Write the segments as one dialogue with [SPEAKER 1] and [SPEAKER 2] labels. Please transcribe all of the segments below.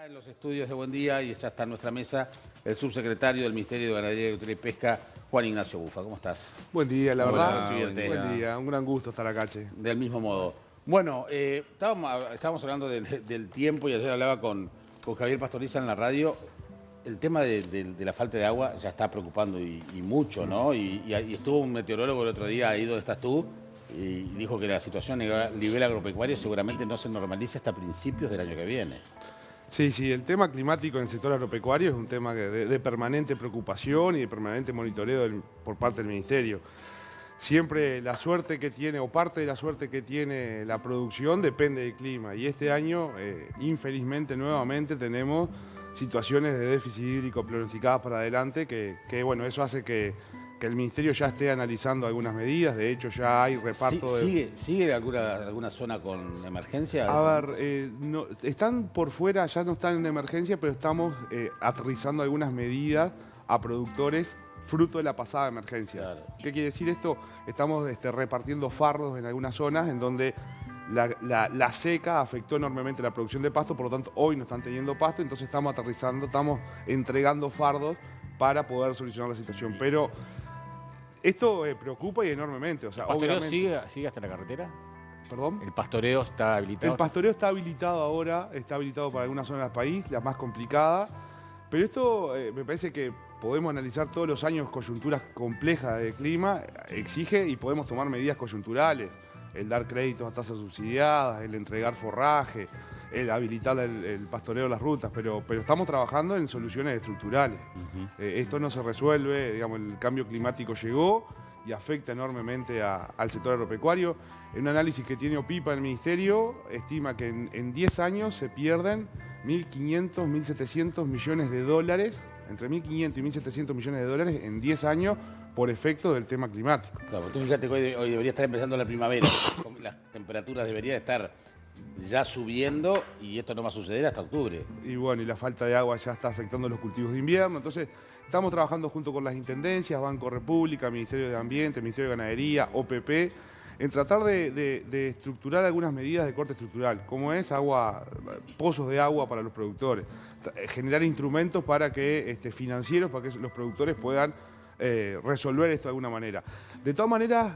[SPEAKER 1] Está en los estudios de Buen Día y ya está en nuestra mesa el subsecretario del Ministerio de Ganadería, Agricultura y Pesca, Juan Ignacio Bufa. ¿Cómo estás?
[SPEAKER 2] Buen día, la
[SPEAKER 1] Hola,
[SPEAKER 2] verdad.
[SPEAKER 1] recibirte.
[SPEAKER 2] Buen día, un gran gusto estar acá, che.
[SPEAKER 1] Del mismo modo. Bueno, estábamos hablando del tiempo y ayer hablaba con Javier Pastoriza en la radio. El tema de la falta de agua ya está preocupando y mucho, ¿no? Y estuvo un meteorólogo el otro día ahí donde estás tú y dijo que la situación a nivel agropecuario seguramente no se normaliza hasta principios del año que viene.
[SPEAKER 2] Sí, el tema climático en el sector agropecuario es un tema de permanente preocupación y de permanente monitoreo por parte del Ministerio. Siempre la suerte que tiene, o parte de la suerte que tiene la producción, depende del clima. Y este año, infelizmente, nuevamente tenemos situaciones de déficit hídrico planificadas para adelante, que bueno, eso hace que el Ministerio ya esté analizando algunas medidas. De hecho, ya hay reparto
[SPEAKER 1] ¿Sigue alguna zona con emergencia?
[SPEAKER 2] A ver, no, están por fuera, ya no están en emergencia, pero estamos aterrizando algunas medidas a productores fruto de la pasada emergencia.
[SPEAKER 1] Claro.
[SPEAKER 2] ¿Qué quiere decir esto? Estamos repartiendo fardos en algunas zonas en donde la seca afectó enormemente la producción de pasto, por lo tanto hoy no están teniendo pasto, entonces estamos aterrizando, estamos entregando fardos para poder solucionar la situación. Pero esto preocupa y enormemente. O sea,
[SPEAKER 3] ¿El pastoreo
[SPEAKER 2] obviamente,
[SPEAKER 3] sigue hasta la carretera?
[SPEAKER 2] ¿Perdón?
[SPEAKER 3] ¿El pastoreo está habilitado?
[SPEAKER 2] El pastoreo está habilitado ahora, está habilitado para algunas zonas del país, la más complicada. Pero esto me parece que podemos analizar todos los años coyunturas complejas del clima, exige y podemos tomar medidas coyunturales. El dar créditos a tasas subsidiadas, el entregar forraje, el habilitar el pastoreo de las rutas, pero estamos trabajando en soluciones estructurales. Esto no se resuelve, digamos, el cambio climático llegó y afecta enormemente al sector agropecuario. En un análisis que tiene OPIPA en el Ministerio, estima que en 10 años se pierden 1.500, 1.700 millones de dólares, entre 1.500 y 1.700 millones de dólares en 10 años por efecto del tema climático.
[SPEAKER 1] Claro, tú fíjate que hoy debería estar empezando la primavera, las temperaturas deberían estar ya subiendo y esto no va a suceder hasta octubre.
[SPEAKER 2] Y bueno, y la falta de agua ya está afectando los cultivos de invierno. Entonces, estamos trabajando junto con las intendencias, Banco República, Ministerio de Ambiente, Ministerio de Ganadería, OPP, en tratar de estructurar algunas medidas de corte estructural, como es pozos de agua para los productores, generar instrumentos para que financieros, para que los productores puedan resolver esto de alguna manera. De todas maneras,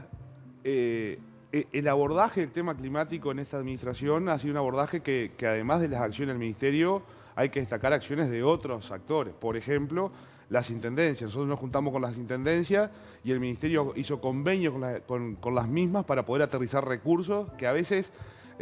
[SPEAKER 2] el abordaje del tema climático en esta administración ha sido un abordaje que además de las acciones del Ministerio, hay que destacar acciones de otros actores. Por ejemplo, las intendencias. Nosotros nos juntamos con las intendencias y el Ministerio hizo convenios con las mismas para poder aterrizar recursos que a veces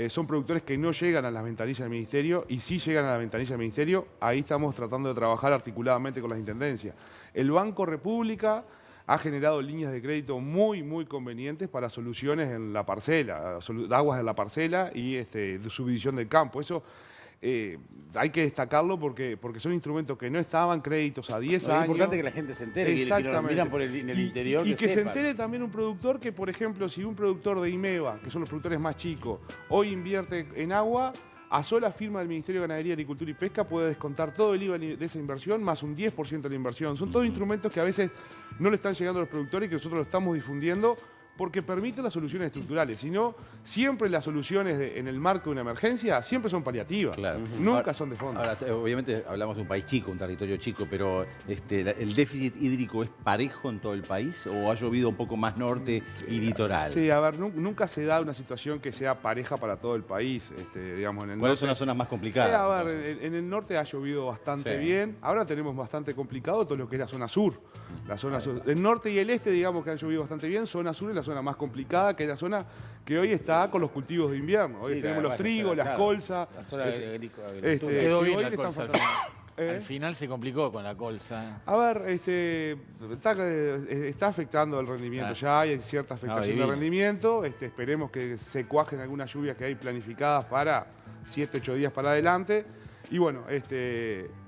[SPEAKER 2] son productores que no llegan a las ventanillas del Ministerio y sí llegan a la ventanilla del Ministerio. Ahí estamos tratando de trabajar articuladamente con las intendencias. El Banco República ha generado líneas de crédito muy convenientes para soluciones en la parcela, aguas de la parcela y de subdivisión del campo. Eso hay que destacarlo porque son instrumentos que no estaban créditos a 10 años.
[SPEAKER 1] Es importante que la gente se entere, que nos miran en el interior.
[SPEAKER 2] Y que se
[SPEAKER 1] sepan.
[SPEAKER 2] entere también un productor que, por ejemplo, si un productor de IMEVA, que son los productores más chicos, hoy invierte en agua, a sola firma del Ministerio de Ganadería, Agricultura y Pesca puede descontar todo el IVA de esa inversión más un 10% de la inversión. Son todos instrumentos que a veces no le están llegando a los productores y que nosotros lo estamos difundiendo porque permiten las soluciones estructurales. Si no, siempre las soluciones en el marco de una emergencia siempre son paliativas.
[SPEAKER 4] Claro.
[SPEAKER 2] Nunca
[SPEAKER 4] Ahora,
[SPEAKER 2] son de fondo.
[SPEAKER 4] Ahora, obviamente hablamos de un país chico, un territorio chico, pero ¿el déficit hídrico es parejo en todo el país o ha llovido un poco más norte y litoral?
[SPEAKER 2] Sí, a ver, nunca se da una situación que sea pareja para todo el país. Digamos, en el
[SPEAKER 4] ¿Cuáles
[SPEAKER 2] norte,
[SPEAKER 4] son las zonas más complicadas?
[SPEAKER 2] a ver, en el norte ha llovido bastante bien. Ahora tenemos bastante complicado todo lo que es la zona sur. La zona sur. El norte y el este, digamos que han llovido bastante bien. Zona sur es la zona más complicada, que es la zona que hoy está con los cultivos de invierno. Hoy tenemos los trigos, las colzas.
[SPEAKER 1] La zona agrícola.
[SPEAKER 3] Quedó bien la
[SPEAKER 2] le están
[SPEAKER 3] colza al
[SPEAKER 2] faltando.
[SPEAKER 3] final. Al final se complicó con la colza.
[SPEAKER 2] A ver, está afectando el rendimiento. Ya hay cierta afectación de rendimiento. Esperemos que se cuajen algunas lluvias que hay planificadas para 7, 8 días para adelante. Y bueno,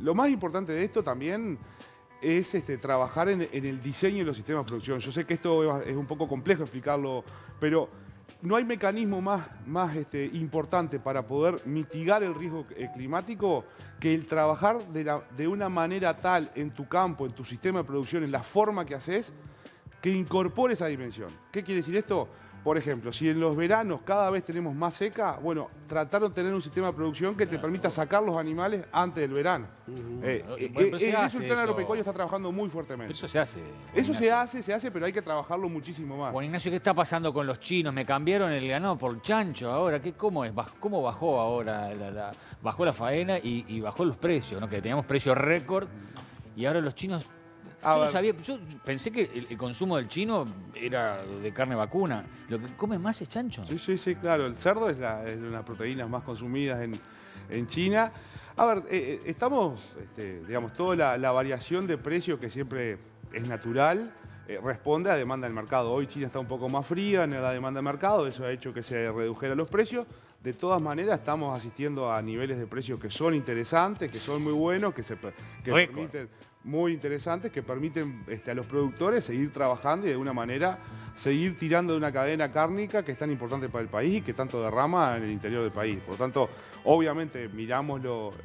[SPEAKER 2] lo más importante de esto también es trabajar en el diseño de los sistemas de producción. Yo sé que esto es un poco complejo explicarlo, pero no hay mecanismo más importante para poder mitigar el riesgo climático que el trabajar de una manera tal en tu campo, en tu sistema de producción, en la forma que haces, que incorpore esa dimensión. ¿Qué quiere decir esto? por ejemplo, si en los veranos cada vez tenemos más seca, bueno, tratar de tener un sistema de producción que te permita sacar los animales antes del verano.
[SPEAKER 3] Pero se
[SPEAKER 2] En eso
[SPEAKER 3] hace
[SPEAKER 2] el plan
[SPEAKER 3] eso.
[SPEAKER 2] agropecuario está trabajando muy fuertemente.
[SPEAKER 3] Eso se hace.
[SPEAKER 2] Eso
[SPEAKER 3] Juan
[SPEAKER 2] se
[SPEAKER 3] Ignacio.
[SPEAKER 2] hace, pero hay que trabajarlo muchísimo más.
[SPEAKER 3] Juan Ignacio, ¿qué está pasando con los chinos? Me cambiaron el ganado por chancho ahora. ¿Cómo es? ¿Cómo bajó ahora? Bajó la faena y bajó los precios, ¿no? Que teníamos precios récord y ahora los chinos... Yo pensé que el consumo del chino era de carne vacuna. Lo que come más es chancho.
[SPEAKER 2] Sí, claro. El cerdo es una de las proteínas más consumidas en China. A ver, estamos, digamos, toda la variación de precios que siempre es natural, responde a demanda del mercado. Hoy China está un poco más fría en la demanda del mercado, eso ha hecho que se redujeran los precios. De todas maneras, estamos asistiendo a niveles de precios que son interesantes, que son muy buenos, que permiten, muy interesantes, que permiten a los productores seguir trabajando y de alguna manera seguir tirando de una cadena cárnica que es tan importante para el país y que tanto derrama en el interior del país. Por lo tanto, obviamente miramos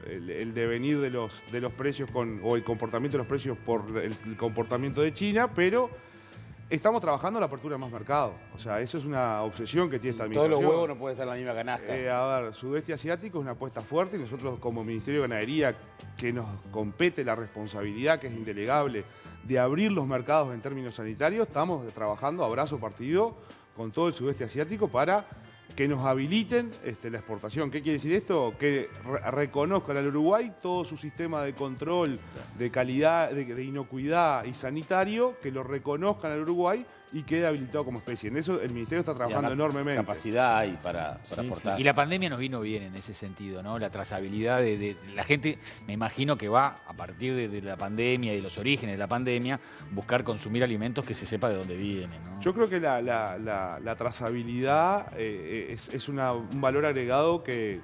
[SPEAKER 2] el devenir de los precios o el comportamiento de los precios por el comportamiento de China, pero estamos trabajando en la apertura de más mercado. O sea, eso es una obsesión que tiene esta
[SPEAKER 1] Todos
[SPEAKER 2] administración.
[SPEAKER 1] los huevos no pueden estar en la misma canasta.
[SPEAKER 2] A ver, Sudeste Asiático es una apuesta fuerte y nosotros como Ministerio de Ganadería, que nos compete la responsabilidad, que es indelegable, de abrir los mercados en términos sanitarios, estamos trabajando a brazo partido con todo el Sudeste Asiático para que nos habiliten la exportación. ¿Qué quiere decir esto? Que reconozcan al Uruguay todo su sistema de control, de calidad, de inocuidad y sanitario, que lo reconozcan al Uruguay y quede habilitado como especie. En eso el Ministerio está trabajando enormemente.
[SPEAKER 1] Capacidad hay para
[SPEAKER 3] Sí.
[SPEAKER 1] aportar.
[SPEAKER 3] Y la pandemia nos vino bien en ese sentido, ¿no? La trazabilidad de la gente, me imagino que va a partir de la pandemia y de los orígenes de la pandemia, buscar consumir alimentos que se sepa de dónde vienen, ¿no?
[SPEAKER 2] Yo creo que la trazabilidad es un valor agregado que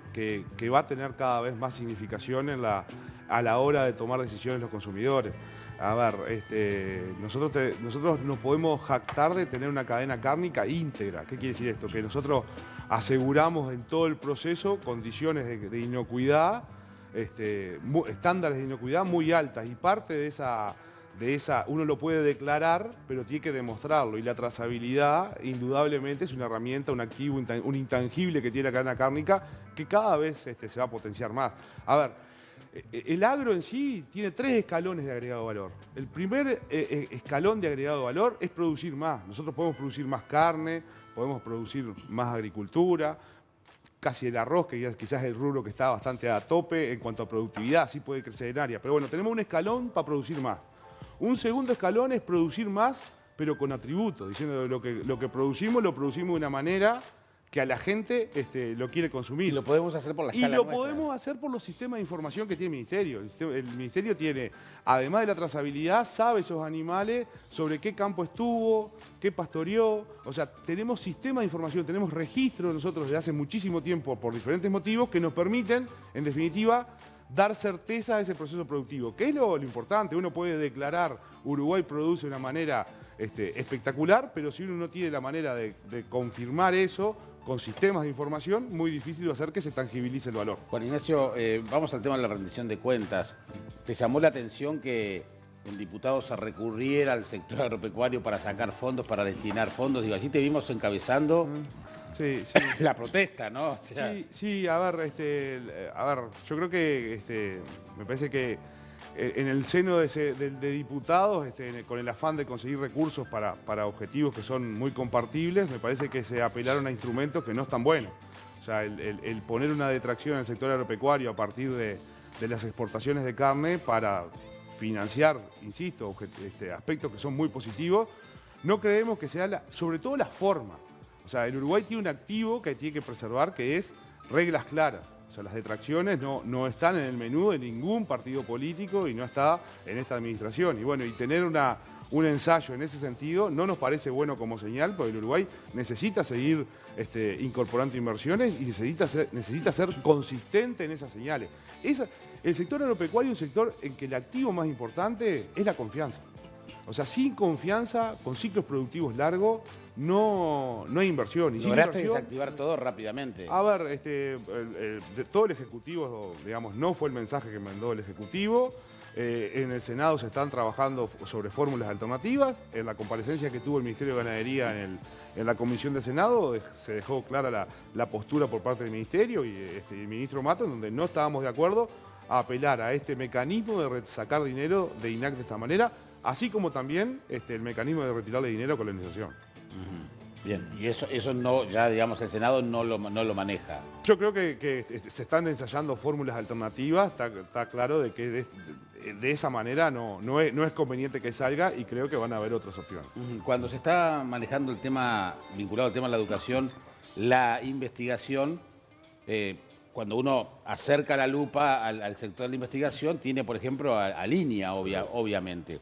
[SPEAKER 2] va a tener cada vez más significación a la hora de tomar decisiones los consumidores. A ver, nosotros nos podemos jactar de tener una cadena cárnica íntegra. ¿Qué quiere decir esto? Que nosotros aseguramos en todo el proceso condiciones de inocuidad, estándares de inocuidad muy altas, y parte de esa uno lo puede declarar, pero tiene que demostrarlo. Y la trazabilidad, indudablemente, es una herramienta, un activo, un intangible que tiene la cadena cárnica, que cada vez se va a potenciar más. A ver, el agro en sí tiene 3 escalones de agregado valor. El primer escalón de agregado valor es producir más. Nosotros podemos producir más carne, podemos producir más agricultura, casi el arroz, que ya quizás es el rubro que está bastante a tope en cuanto a productividad, sí puede crecer en área. Pero bueno, tenemos un escalón para producir más. Un segundo escalón es producir más, pero con atributos, diciendo lo que producimos, lo producimos de una manera que a la gente lo quiere consumir.
[SPEAKER 1] Y lo podemos hacer por la
[SPEAKER 2] Y
[SPEAKER 1] escala
[SPEAKER 2] lo
[SPEAKER 1] nuestra.
[SPEAKER 2] podemos hacer por los sistemas de información que tiene el Ministerio. El Ministerio tiene, además de la trazabilidad, sabe esos animales, sobre qué campo estuvo, qué pastoreó. O sea, tenemos sistemas de información, tenemos registros nosotros desde hace muchísimo tiempo por diferentes motivos que nos permiten, en definitiva, dar certeza a ese proceso productivo. ¿Qué es lo importante? Uno puede declarar Uruguay produce de una manera espectacular, pero si uno no tiene la manera de confirmar eso con sistemas de información, muy difícil va a hacer que se tangibilice el valor.
[SPEAKER 1] Juan Ignacio, vamos al tema de la rendición de cuentas. ¿Te llamó la atención que el diputado se recurriera al sector agropecuario para sacar fondos, para destinar fondos? Digo, allí te vimos encabezando
[SPEAKER 2] Sí.
[SPEAKER 1] la protesta, ¿no? O sea,
[SPEAKER 2] Sí, a ver, yo creo que me parece que en el seno de diputados, con el afán de conseguir recursos para objetivos que son muy compartibles, me parece que se apelaron a instrumentos que no están buenos. O sea, el poner una detracción en el sector agropecuario a partir de las exportaciones de carne para financiar, insisto, aspectos que son muy positivos, no creemos que sea sobre todo la forma. O sea, el Uruguay tiene un activo que tiene que preservar, que es reglas claras. O sea, las detracciones no están en el menú de ningún partido político y no está en esta administración. Y bueno, y tener un ensayo en ese sentido no nos parece bueno como señal, porque el Uruguay necesita seguir incorporando inversiones y necesita ser consistente en esas señales. El sector agropecuario es un sector en que el activo más importante es la confianza. O sea, sin confianza, con ciclos productivos largos, no hay inversión. Y sin
[SPEAKER 1] lograste
[SPEAKER 2] inversión,
[SPEAKER 1] desactivar todo rápidamente.
[SPEAKER 2] a ver, de todo el Ejecutivo, digamos, no fue el mensaje que mandó el Ejecutivo. En el Senado se están trabajando sobre fórmulas alternativas. En la comparecencia que tuvo el Ministerio de Ganadería en la Comisión de Senado se dejó clara la postura por parte del Ministerio y el ministro Mato, en donde no estábamos de acuerdo a apelar a este mecanismo de sacar dinero de INAC de esta manera, así como también el mecanismo de retirarle dinero a colonización.
[SPEAKER 1] Bien, y eso no, ya digamos, el Senado no lo maneja.
[SPEAKER 2] Yo creo que se están ensayando fórmulas alternativas, está claro de que de esa manera no es conveniente que salga y creo que van a haber otras opciones.
[SPEAKER 1] Cuando se está manejando el tema, vinculado al tema de la educación, la investigación, cuando uno acerca la lupa al sector de la investigación, tiene, por ejemplo, a Línea, obviamente.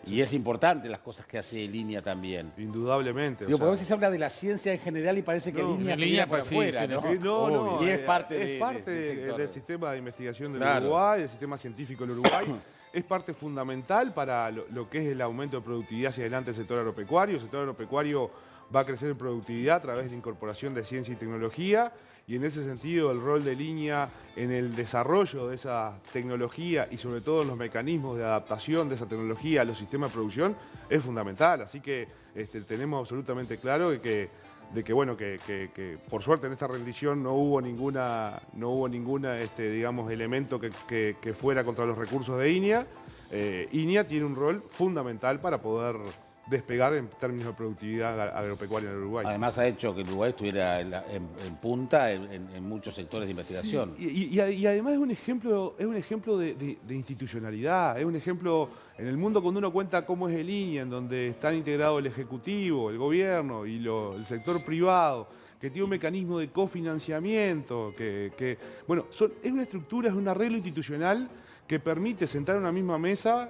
[SPEAKER 1] Y es importante las cosas que hace Línea también.
[SPEAKER 2] Indudablemente.
[SPEAKER 1] Digo, porque a veces se habla de la ciencia en general y parece que Línea queda por afuera, ¿no?
[SPEAKER 2] No,
[SPEAKER 1] y es parte,
[SPEAKER 2] del
[SPEAKER 1] sector.
[SPEAKER 2] sistema de investigación del
[SPEAKER 1] Claro.
[SPEAKER 2] Uruguay, del sistema científico del Uruguay. Es parte fundamental para lo que es el aumento de productividad hacia adelante del sector agropecuario. El sector agropecuario va a crecer en productividad a través de la incorporación de ciencia y tecnología. Y en ese sentido, el rol de Línea en el desarrollo de esa tecnología y sobre todo en los mecanismos de adaptación de esa tecnología a los sistemas de producción es fundamental. Así que tenemos absolutamente claro de que por suerte en esta rendición no hubo ninguna digamos, elemento que fuera contra los recursos de INEA. INEA tiene un rol fundamental para poder despegar en términos de productividad agropecuaria en el Uruguay.
[SPEAKER 1] Además ha hecho que el Uruguay estuviera en punta en muchos sectores de investigación.
[SPEAKER 2] Sí, y además es un ejemplo de institucionalidad, es un ejemplo en el mundo cuando uno cuenta cómo es el INEA, en donde están integrados el Ejecutivo, el Gobierno y el sector privado, que tiene un mecanismo de cofinanciamiento, es una estructura, es un arreglo institucional que permite sentar en una misma mesa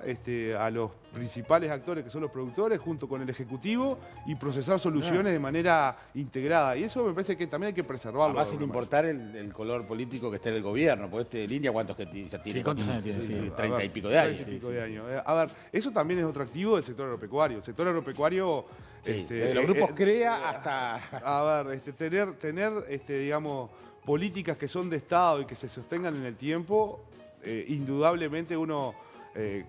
[SPEAKER 2] a los principales actores, que son los productores, junto con el Ejecutivo, y procesar soluciones de manera integrada. Y eso me parece que también hay que preservarlo.
[SPEAKER 1] Además, sin importar el color político que esté en el gobierno, porque Línea, ¿cuántos que ya tiene?
[SPEAKER 3] Sí, ¿cuántos años tiene? Sí.
[SPEAKER 1] 30 y pico de años.
[SPEAKER 2] 30 y pico de años. A ver, eso también es otro activo del sector agropecuario. El sector agropecuario...
[SPEAKER 1] Sí, desde los grupos CREA hasta...
[SPEAKER 2] A ver, tener digamos, políticas que son de Estado y que se sostengan en el tiempo... indudablemente uno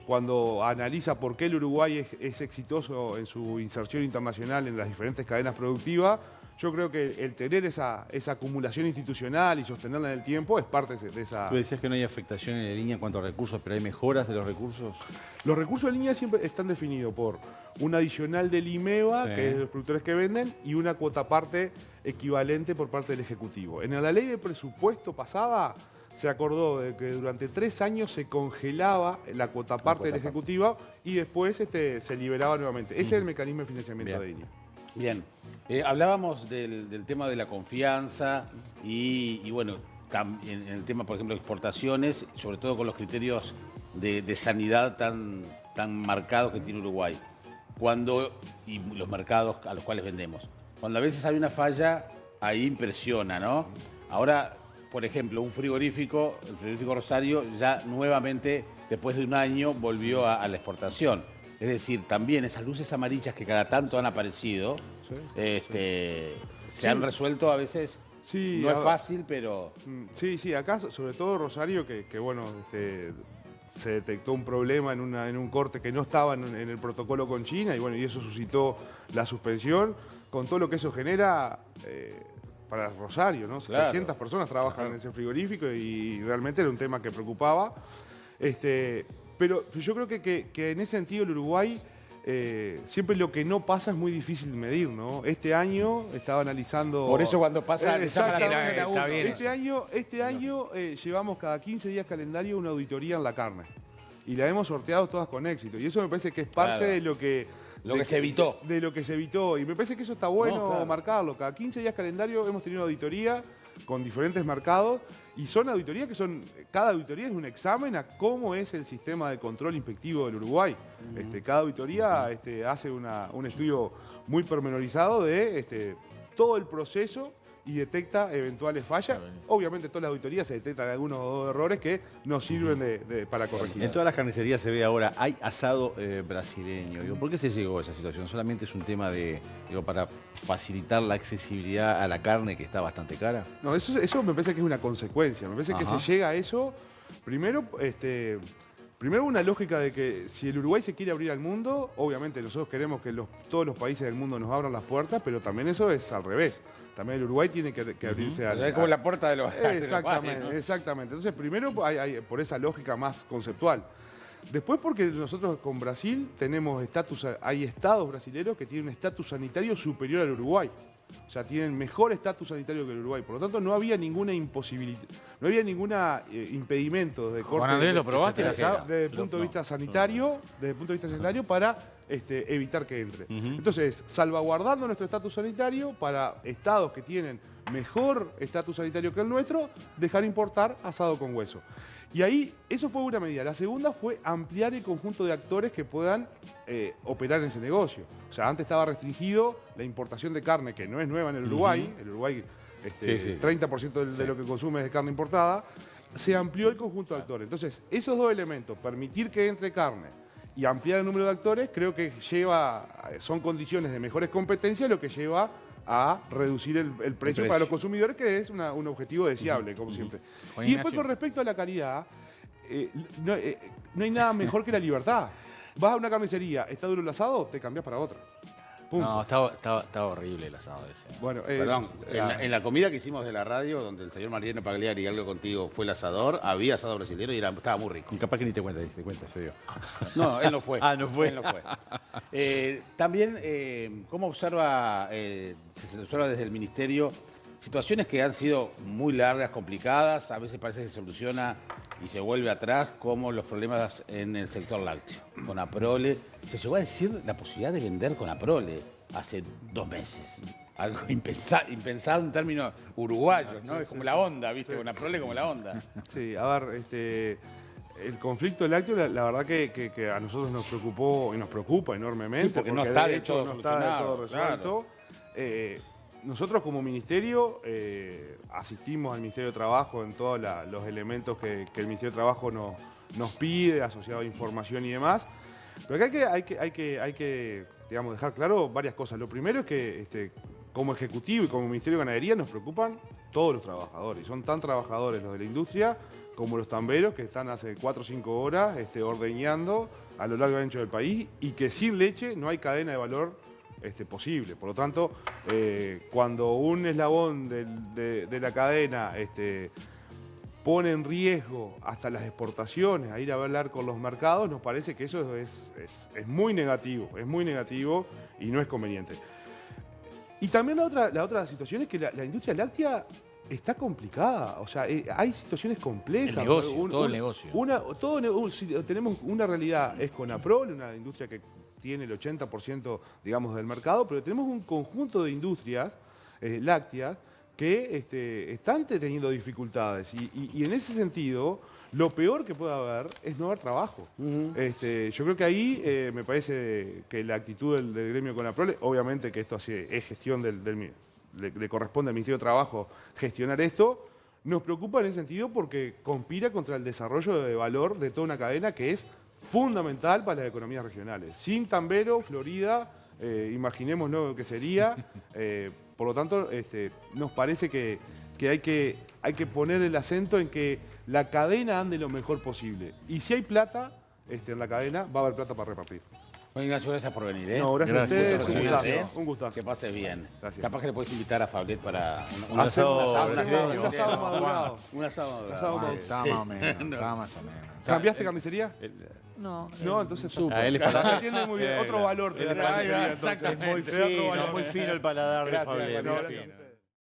[SPEAKER 2] cuando analiza por qué el Uruguay es exitoso en su inserción internacional en las diferentes cadenas productivas, yo creo que el tener esa acumulación institucional y sostenerla en el tiempo es parte de esa...
[SPEAKER 4] Tú decías que no hay afectación en la línea en cuanto a recursos, pero hay mejoras de los recursos.
[SPEAKER 2] Los recursos de línea siempre están definidos por un adicional del IMEVA,
[SPEAKER 4] Sí.
[SPEAKER 2] que es de los productores que venden, y una cuota parte equivalente por parte del Ejecutivo. En la ley de presupuesto pasada se acordó de que durante 3 años se congelaba la cuota parte del Ejecutivo y después se liberaba nuevamente. Ese es el mecanismo de financiamiento de línea.
[SPEAKER 1] Bien, hablábamos del tema de la confianza y bueno, en el tema, por ejemplo, de exportaciones, sobre todo con los criterios de sanidad tan marcados que tiene Uruguay. Y los mercados a los cuales vendemos. Cuando a veces hay una falla, ahí impresiona, ¿no? Ahora, por ejemplo, el frigorífico Rosario, ya nuevamente, después de un año, volvió a la exportación. Es decir, también esas luces amarillas que cada tanto han aparecido, se han resuelto a veces.
[SPEAKER 2] Sí,
[SPEAKER 1] no es fácil, pero...
[SPEAKER 2] Sí, acá sobre todo Rosario, que bueno, se detectó un problema en un corte que no estaba en el protocolo con China y bueno, y eso suscitó la suspensión, con todo lo que eso genera para Rosario, ¿no?
[SPEAKER 1] Claro.
[SPEAKER 2] 300 personas trabajan en ese frigorífico y realmente era un tema que preocupaba. Pero yo creo que en ese sentido el Uruguay... siempre lo que no pasa es muy difícil de medir, ¿no? Este año estaba analizando...
[SPEAKER 1] Por eso cuando pasa...
[SPEAKER 2] Exactamente.
[SPEAKER 3] Está bien.
[SPEAKER 2] Este año llevamos cada 15 días calendario una auditoría en la carne. Y la hemos sorteado todas con éxito. Y eso me parece que es parte
[SPEAKER 1] Claro.
[SPEAKER 2] de lo que...
[SPEAKER 1] se evitó.
[SPEAKER 2] De lo que se evitó. Y me parece que eso está bueno
[SPEAKER 1] No, claro.
[SPEAKER 2] marcarlo. Cada 15 días calendario hemos tenido auditoría con diferentes mercados y son auditorías que son... Cada auditoría es un examen a cómo es el sistema de control inspectivo del Uruguay. Cada auditoría hace un estudio muy pormenorizado de todo el proceso y detecta eventuales fallas. Obviamente todas las auditorías se detectan algunos o dos errores que nos sirven para corregir.
[SPEAKER 4] En todas las carnicerías se ve ahora, hay asado brasileño. Digo, ¿por qué se llegó a esa situación? ¿Solamente es un tema para facilitar la accesibilidad a la carne que está bastante cara?
[SPEAKER 2] No, eso me parece que es una consecuencia. Me parece que
[SPEAKER 4] Ajá.
[SPEAKER 2] se llega a eso, primero, Primero, una lógica de que si el Uruguay se quiere abrir al mundo, obviamente nosotros queremos que todos los países del mundo nos abran las puertas, pero también eso es al revés. También el Uruguay tiene que abrirse
[SPEAKER 1] O sea, es como la puerta de los
[SPEAKER 2] Exactamente,
[SPEAKER 1] ¿no?
[SPEAKER 2] exactamente. Entonces, primero hay por esa lógica más conceptual. Después porque nosotros con Brasil hay estados brasileños que tienen un estatus sanitario superior al Uruguay. O sea, tienen mejor estatus sanitario que el Uruguay. Por lo tanto, no había ninguna imposibilidad, no había ningún impedimento de corte.
[SPEAKER 3] Juan Andrés, ¿lo probaste el asado?
[SPEAKER 2] Desde el punto de vista sanitario, para evitar que entre. Entonces, salvaguardando nuestro estatus sanitario para estados que tienen mejor estatus sanitario que el nuestro, dejar importar asado con hueso. Y ahí, eso fue una medida. La segunda fue ampliar el conjunto de actores que puedan operar en ese negocio. O sea, antes estaba restringido la importación de carne, que no es nueva en el Uruguay. El Uruguay, 30% de lo que consume es de carne importada. Se amplió el conjunto de actores. Entonces, esos dos elementos, permitir que entre carne y ampliar el número de actores, creo que son condiciones de mejores competencias, lo que lleva a reducir el precio para los consumidores, que es un objetivo deseable, como siempre. Y después, con respecto a la calidad, no hay nada mejor que la libertad. Vas a una carnicería, está duro el asado, te cambias para otra. Punto.
[SPEAKER 3] No, estaba horrible el asado ese.
[SPEAKER 2] Bueno,
[SPEAKER 1] Perdón, en la comida que hicimos de la radio, donde el señor Mariano Pagliari y algo contigo fue el asador, había asado brasileño y estaba muy rico.
[SPEAKER 4] Y capaz que ni te cuenta, se dio.
[SPEAKER 1] No, él no fue.
[SPEAKER 4] Ah, no fue.
[SPEAKER 1] Él no fue. También, ¿cómo observa, se observa desde el Ministerio, situaciones que han sido muy largas, complicadas, a veces parece que se soluciona y se vuelve atrás, como los problemas en el sector lácteo? Con Aprole, se llegó a decir la posibilidad de vender con Aprole hace 2 meses. Algo impensado en términos uruguayos, ¿no? Es como la onda, ¿viste? Con Aprole como la onda.
[SPEAKER 2] Sí, a ver, el conflicto lácteo, la verdad que a nosotros nos preocupó y nos preocupa enormemente.
[SPEAKER 1] Sí, porque no está
[SPEAKER 2] de
[SPEAKER 1] del
[SPEAKER 2] hecho
[SPEAKER 1] todo
[SPEAKER 2] no está del todo
[SPEAKER 1] solucionado,
[SPEAKER 2] resuelto. Nosotros como ministerio asistimos al Ministerio de Trabajo en todos los elementos que el Ministerio de Trabajo nos pide, asociado a información y demás. Pero acá hay que digamos, dejar claro varias cosas. Lo primero es que como Ejecutivo y como Ministerio de Ganadería nos preocupan todos los trabajadores. Son tan trabajadores los de la industria como los tamberos que están hace 4 o 5 horas ordeñando a lo largo y ancho del país, y que sin leche no hay cadena de valor posible. Por lo tanto, cuando un eslabón de la cadena pone en riesgo hasta las exportaciones, a ir a hablar con los mercados, nos parece que eso es muy negativo y no es conveniente. Y también la otra situación es que la industria láctea está complicada. O sea, hay situaciones complejas.
[SPEAKER 3] El negocio, todo el negocio.
[SPEAKER 2] Tenemos una realidad, es con Aprole, una industria que tiene el 80%, digamos, del mercado, pero tenemos un conjunto de industrias lácteas que están teniendo dificultades. Y en ese sentido, lo peor que puede haber es no haber trabajo. Yo creo que ahí me parece que la actitud del gremio con Aprole, obviamente que esto es gestión le corresponde al Ministerio de Trabajo gestionar esto, nos preocupa en ese sentido porque conspira contra el desarrollo de valor de toda una cadena que es fundamental para las economías regionales. Sin tambero, Florida, imaginemos lo que sería. Por lo tanto, nos parece que hay que poner el acento en que la cadena ande lo mejor posible. Y si hay plata en la cadena, va a haber plata para repartir.
[SPEAKER 1] Bueno, Ignacio, gracias por venir, ¿eh?
[SPEAKER 2] No, gracias a ustedes.
[SPEAKER 1] Gracias.
[SPEAKER 2] Un gustazo.
[SPEAKER 1] Gracias.
[SPEAKER 2] Un gustazo.
[SPEAKER 1] Que pases bien.
[SPEAKER 2] Gracias.
[SPEAKER 1] Capaz que le puedes invitar a Fablet para un
[SPEAKER 2] asado
[SPEAKER 1] brasileño.
[SPEAKER 2] un asado madurado.
[SPEAKER 1] Un asado madurado.
[SPEAKER 2] Asado madurado.
[SPEAKER 3] Estaba más o menos, estaba más o menos.
[SPEAKER 2] ¿Cambiaste carnicería?
[SPEAKER 3] No,
[SPEAKER 2] No, entonces
[SPEAKER 4] A él es
[SPEAKER 2] no
[SPEAKER 4] para-
[SPEAKER 2] entiende muy bien. Otro valor.
[SPEAKER 1] Es
[SPEAKER 2] tiene la carnicería, entonces.
[SPEAKER 1] exactamente.
[SPEAKER 4] Es muy fino el paladar de
[SPEAKER 1] Gracias,
[SPEAKER 4] Fabián.
[SPEAKER 1] bueno,
[SPEAKER 4] muy
[SPEAKER 1] gracias.
[SPEAKER 4] fino.